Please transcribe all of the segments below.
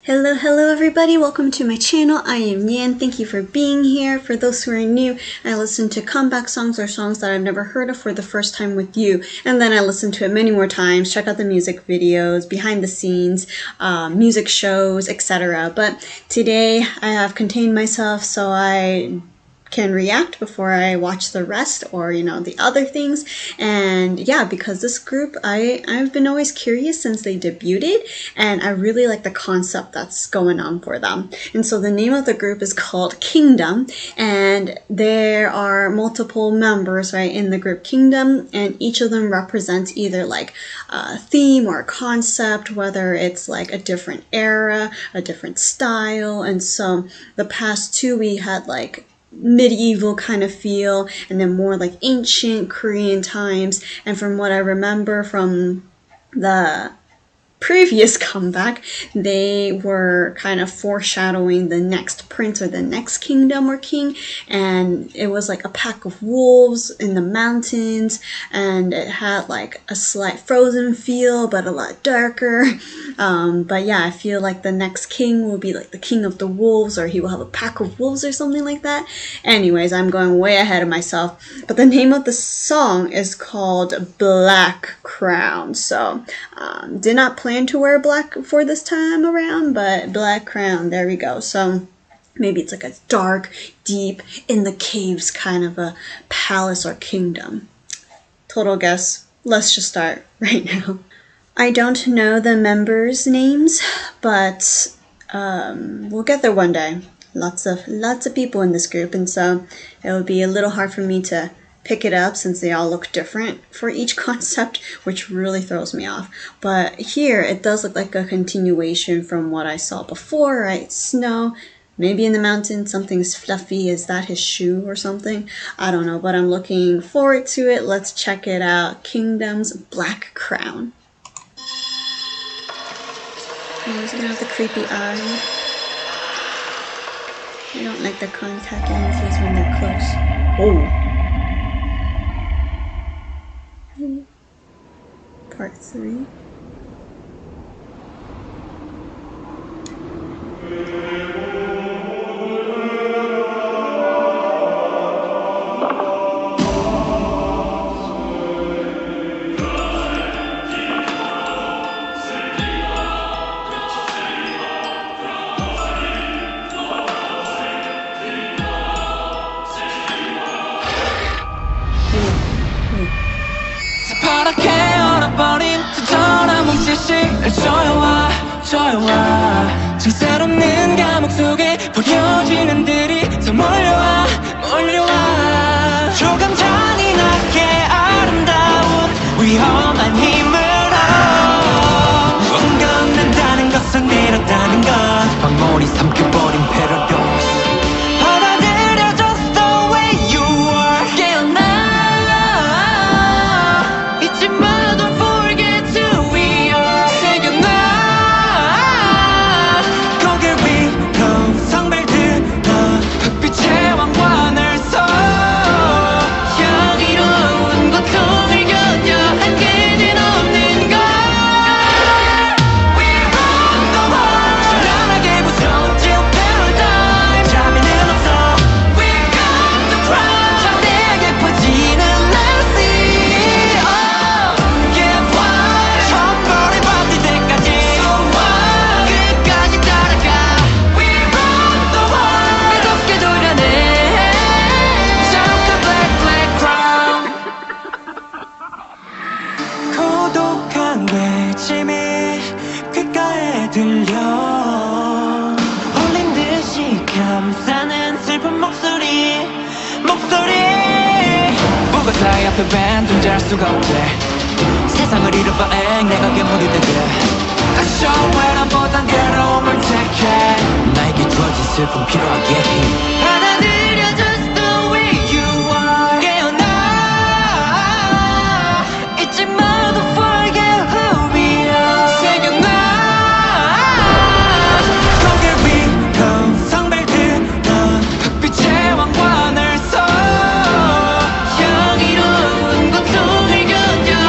Hello everybody, welcome to my channel. I am Yan. Thank you for being here. For those who are new, I listen to comeback songs or songs that I've never heard of for the first time with you, and then I listen to it many more times, check out the music videos, behind the scenes, music shows, etc. But today I have contained myself so I can react before I watch the rest or the other things. And yeah, because this group I've been always curious since they debuted, and I really like the concept that's going on for them. And so the name of the group is called Kingdom, and there are multiple members right in the group Kingdom, and each of them represents either like a theme or a concept, whether it's like a different era, a different style. And so the past two we had like medieval kind of feel, and then more like ancient Korean times. And from what I remember from the previous comeback, they were kind of foreshadowing the next prince or the next kingdom or king, and it was like a pack of wolves in the mountains, and it had like a slight Frozen feel but a lot darker. But yeah, I feel like the next king will be like the king of the wolves, or he will have a pack of wolves or something like that. Anyways, I'm going way ahead of myself, but the name of the song is called Black Crown. So did not plan to wear black for this time around, but Black Crown, there we go. So maybe it's like a dark, deep, in the caves kind of a palace or kingdom. Total guess. Let's just start right now. I don't know the members' names, but we'll get there one day. Lots of people in this group, and so it would be a little hard for me to pick it up since they all look different for each concept, which really throws me off. But here it does look like a continuation from what I saw before, right? Snow, maybe in the mountains, something's fluffy. Is that his shoe or something? I don't know, but I'm looking forward to it. Let's check it out. Kingdom's Black Crown. Oh, is it gonna have the creepy eye? I don't like the contact lenses when they're close. Oh. Part 3. 조여와 정살 없는 감옥 속에 보여지는 들이 더 몰려와 조금 잔인하게 아름다운 위험한 힘으로 원건난다는 것은 이렇다는 것 황홀히 삼켜버린 패러독스 받아들여 just the way you are 깨어나 잊지 마 don't forget who we are 새겨놔 들려 홀린 듯이 감싸는 슬픈 목소리 보고 사이 앞에 밴 존재할 수가 없대 세상을 잃어봐 내가 괴물이 되게 아쉬워보단 괴로움을 택해 나에게 주어진 슬픔 필요하게 해 받아들여 just the way you are 깨어나 잊지 마 don't forget who we are 새겨놔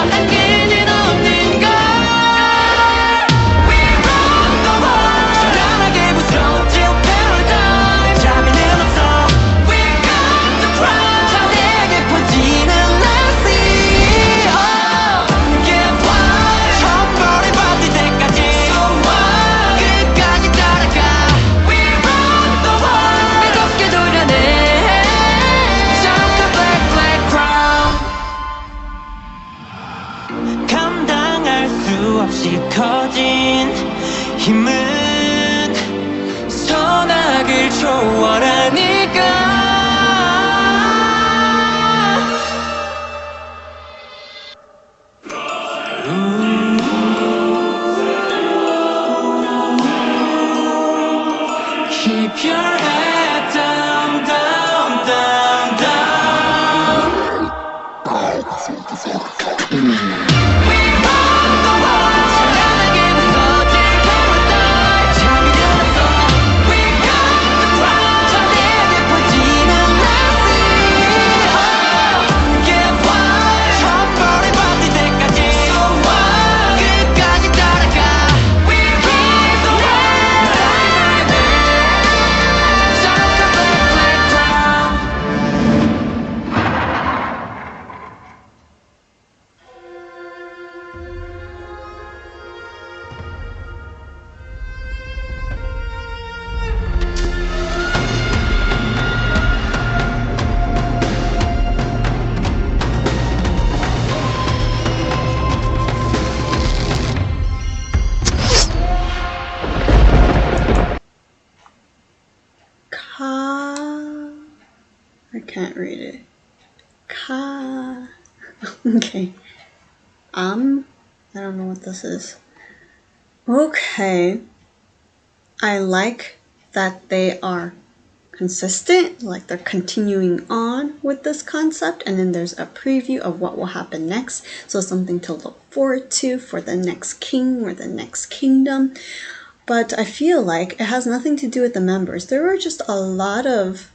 한계는 없는 걸 We run the world 감당할 수 없이 커진 힘은 선악을 초월하니까 Keep your head down, down, down, down. We want the world. 시간에게 부서질 태웠다. 잠이 들었어. We got the crown. 저에게 퍼지는 blessing. Get wild. 천벌이 받을 때까지. So wild. 끝까지 따라가. We reach the world. I can't read it. Okay. I don't know what this is. Okay. I like that they are consistent, like they're continuing on with this concept, and then there's a preview of what will happen next. So something to look forward to for the next king or the next kingdom. But I feel like it has nothing to do with the members. There were just a lot of,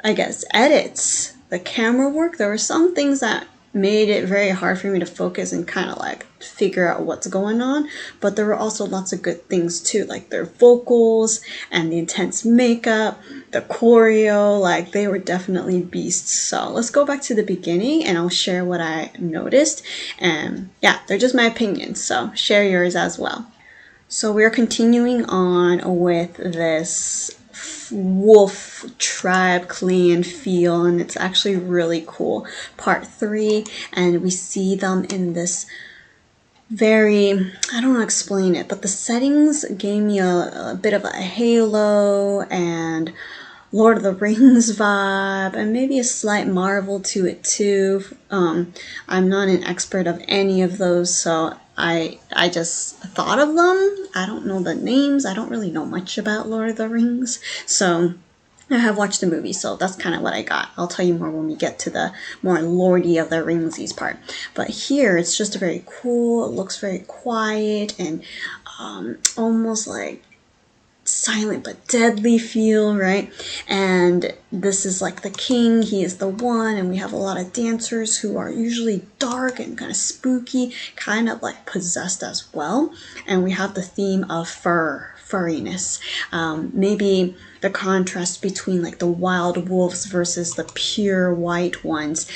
I guess, edits. The camera work, there were some things that made it very hard for me to focus and kind of like figure out what's going on, but there were also lots of good things too, like their vocals and the intense makeup, the choreo, like they were definitely beasts. So let's go back to the beginning and I'll share what I noticed, and yeah, they're just my opinions, so share yours as well. So we're continuing on with this wolf tribe clan feel, and it's actually really cool. Part 3, and we see them in this very, I don't know how to explain it, but the settings gave me a bit of a Halo and Lord of the Rings vibe, and maybe a slight Marvel to it too. I'm not an expert of any of those, so I just thought of them. I don't know the names. I don't really know much about Lord of the Rings, so I have watched the movie, so that's kind of what I got. I'll tell you more when we get to the more Lordy of the Ringsies part. But here, it's just very cool. It looks very quiet and almost like silent but deadly feel, right? And this is like the king, he is the one, and we have a lot of dancers who are usually dark and kind of spooky, kind of like possessed as well. And we have the theme of furriness. Maybe the contrast between like the wild wolves versus the pure white ones,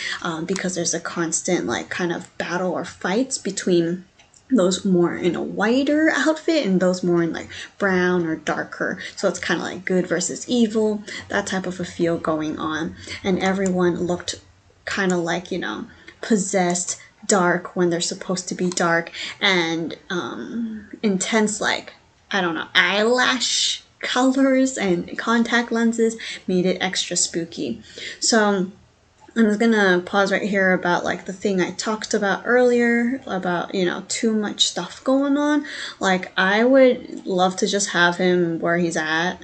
because there's a constant like kind of battle or fights between those more in a whiter outfit and those more in like brown or darker. So it's kind of like good versus evil, that type of a feel going on. And everyone looked kind of like, you know, possessed, dark when they're supposed to be dark, and intense, like, I don't know, eyelash colors and contact lenses made it extra spooky. So I'm just gonna pause right here about like the thing I talked about earlier about, you know, too much stuff going on. Like, I would love to just have him where he's at,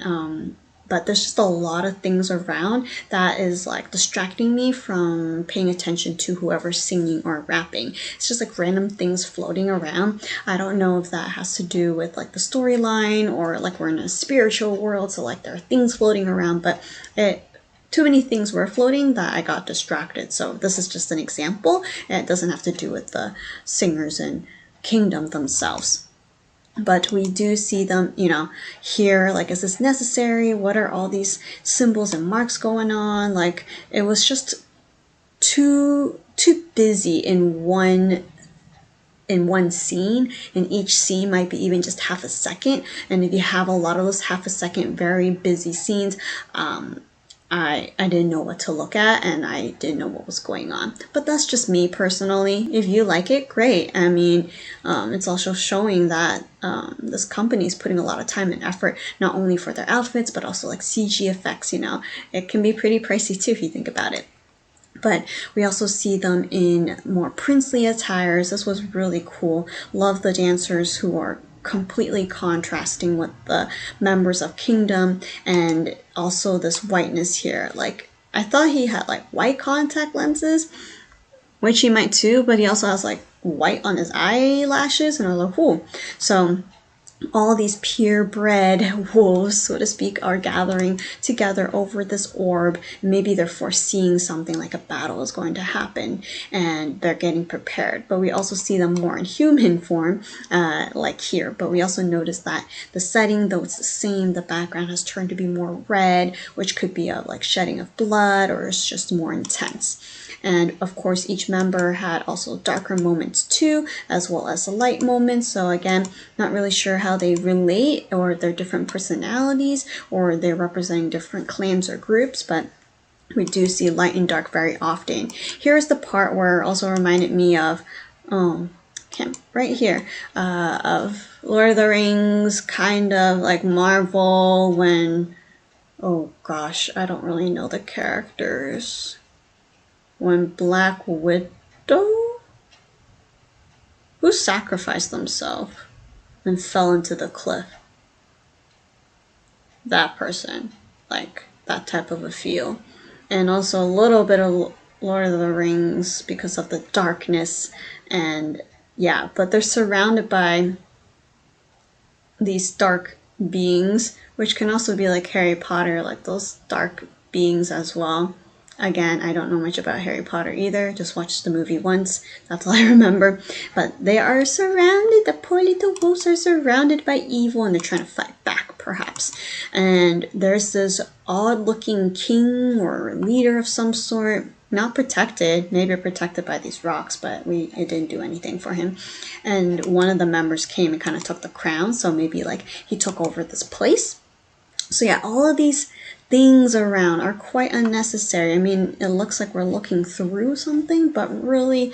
but there's just a lot of things around that is like distracting me from paying attention to whoever's singing or rapping. It's just like random things floating around. I don't know if that has to do with like the storyline or like we're in a spiritual world, so like there are things floating around, but too many things were floating that I got distracted. So this is just an example, and it doesn't have to do with the singers and kingdom themselves. But we do see them, you know, here, like, is this necessary? What are all these symbols and marks going on? Like, it was just too busy in one scene, and each scene might be even just half a second. And if you have a lot of those half a second very busy scenes, I didn't know what to look at and I didn't know what was going on. But that's just me personally. If you like it, great. I mean, it's also showing that this company is putting a lot of time and effort, not only for their outfits, but also like CG effects, you know. It can be pretty pricey too if you think about it. But we also see them in more princely attires. This was really cool. Love the dancers who are completely contrasting with the members of Kingdom, and also this whiteness here. Like, I thought he had like white contact lenses, which he might too, but he also has like white on his eyelashes, and I was like, whoa. So all these purebred wolves, so to speak, are gathering together over this orb. Maybe they're foreseeing something like a battle is going to happen and they're getting prepared. But we also see them more in human form, like here. But we also notice that the setting, though it's the same, the background has turned to be more red, which could be a like shedding of blood, or it's just more intense. And of course, each member had also darker moments too, as well as light moments. So again, not really sure how they relate, or their different personalities, or they're representing different clans or groups, but we do see light and dark very often. Here's the part where it also reminded me of, right here, of Lord of the Rings, kind of like Marvel, when, oh gosh, I don't really know the characters. When Black Widow, who sacrificed themselves and fell into the cliff? That person, like that type of a feel. And also a little bit of Lord of the Rings because of the darkness, and yeah, but they're surrounded by these dark beings, which can also be like Harry Potter, like those dark beings as well. Again, I don't know much about Harry Potter either. Just watched the movie once. That's all I remember. But they are surrounded. The poor little wolves are surrounded by evil, and they're trying to fight back, perhaps. And there's this odd-looking king or leader of some sort. Not protected. Maybe protected by these rocks, but it didn't do anything for him. And one of the members came and kind of took the crown. So maybe like he took over this place. So yeah, all of these things around are quite unnecessary. I mean, it looks like we're looking through something, but really,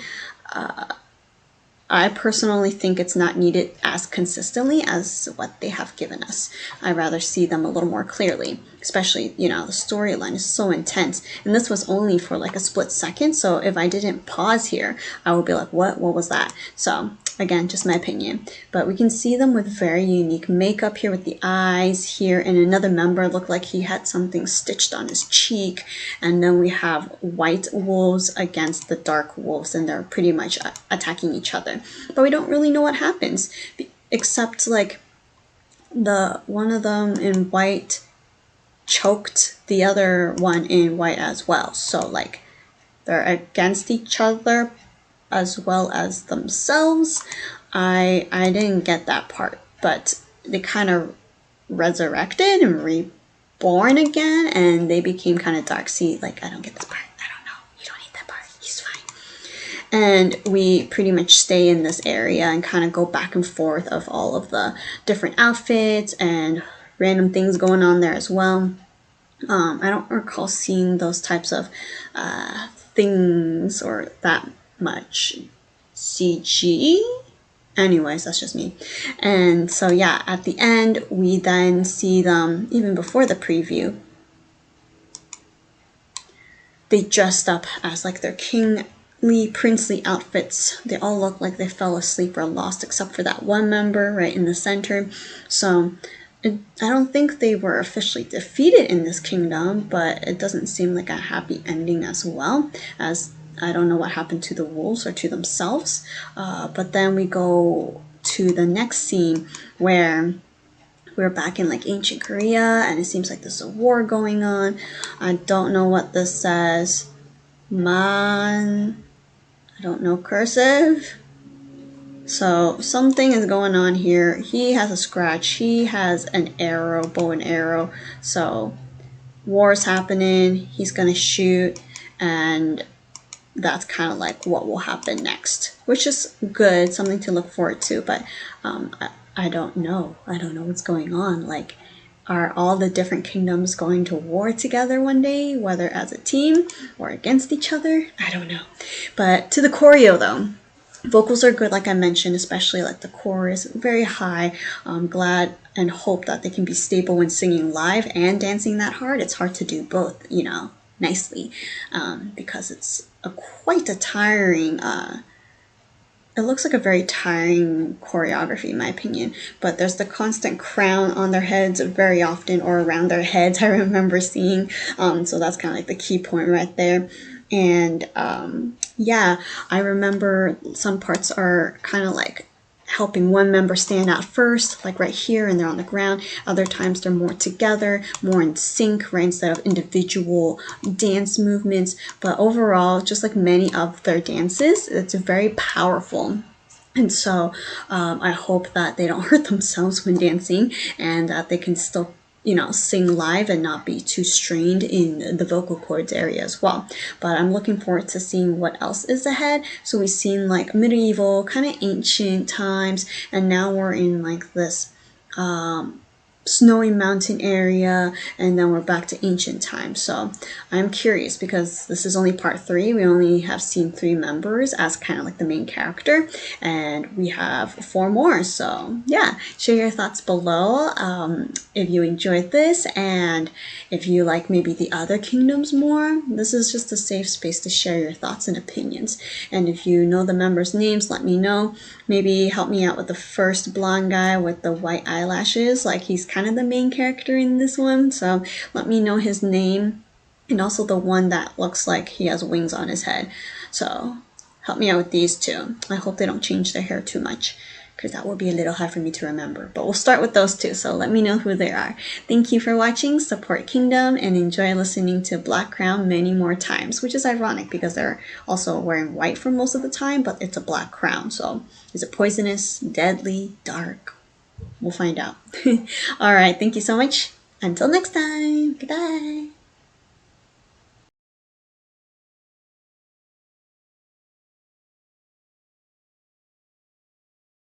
I personally think it's not needed as consistently as what they have given us. I'd rather see them a little more clearly, especially, you know, the storyline is so intense. And this was only for like a split second, so if I didn't pause here, I would be like, what was that? So again, just my opinion. But we can see them with very unique makeup here with the eyes here, and another member looked like he had something stitched on his cheek. And then we have white wolves against the dark wolves, and they're pretty much attacking each other. But we don't really know what happens, except like the one of them in white choked the other one in white as well. So like they're against each other as well as themselves. I didn't get that part, but they kind of resurrected and reborn again, and they became kind of dark. See, like I don't get this part. I don't know. You don't need that part. He's fine. And we pretty much stay in this area and kind of go back and forth of all of the different outfits and random things going on there as well. I don't recall seeing those types of things or that much CG. Anyways, that's just me. And so yeah, at the end we then see them, even before the preview, they dressed up as like their kingly, princely outfits. They all look like they fell asleep or lost, except for that one member right in the center. So I don't think they were officially defeated in this kingdom, but it doesn't seem like a happy ending as well, as I don't know what happened to the wolves or to themselves. But then we go to the next scene where we're back in like ancient Korea, and it seems like there's a war going on. I don't know what this says. I don't know cursive. So something is going on here. He has a scratch. He has an arrow, bow and arrow. So war's happening. He's gonna shoot, and that's kind of like what will happen next, which is good, something to look forward to. But I don't know. I don't know what's going on. Like, are all the different kingdoms going to war together one day, whether as a team or against each other? I don't know. But to the choreo though, vocals are good, like I mentioned, especially like the chorus, very high. I'm glad and hope that they can be stable when singing live and dancing that hard. It's hard to do both, you know, nicely, because it's quite a tiring, it looks like a very tiring choreography in my opinion, but there's the constant crown on their heads very often, or around their heads, I remember seeing, so that's kind of like the key point right there. And yeah, I remember some parts are kind of like helping one member stand out first, like right here, and they're on the ground. Other times they're more together, more in sync, right, instead of individual dance movements. But overall, just like many of their dances, it's very powerful. And so I hope that they don't hurt themselves when dancing, and that they can still, you know, sing live and not be too strained in the vocal cords area as well. But I'm looking forward to seeing what else is ahead. So we've seen like medieval, kind of ancient times, and now we're in like this snowy mountain area, and then we're back to ancient times. So I'm curious, because this is only part 3. We only have seen 3 members as kind of like the main character, and we have 4 more. So yeah, share your thoughts below if you enjoyed this, and if you like maybe the other kingdoms more. This is just a safe space to share your thoughts and opinions. And if you know the members' names, let me know. Maybe help me out with the first blonde guy with the white eyelashes, like he's kind of the main character in this one, so let me know his name. And also the one that looks like he has wings on his head, so help me out with these two. I hope they don't change their hair too much, because that will be a little hard for me to remember, but we'll start with those two, so let me know who they are. Thank you for watching, support Kingdom, and enjoy listening to Black Crown many more times, which is ironic because they're also wearing white for most of the time, but it's a black crown. So is it poisonous, deadly, dark? We'll find out. All right, thank you so much. Until next time, goodbye.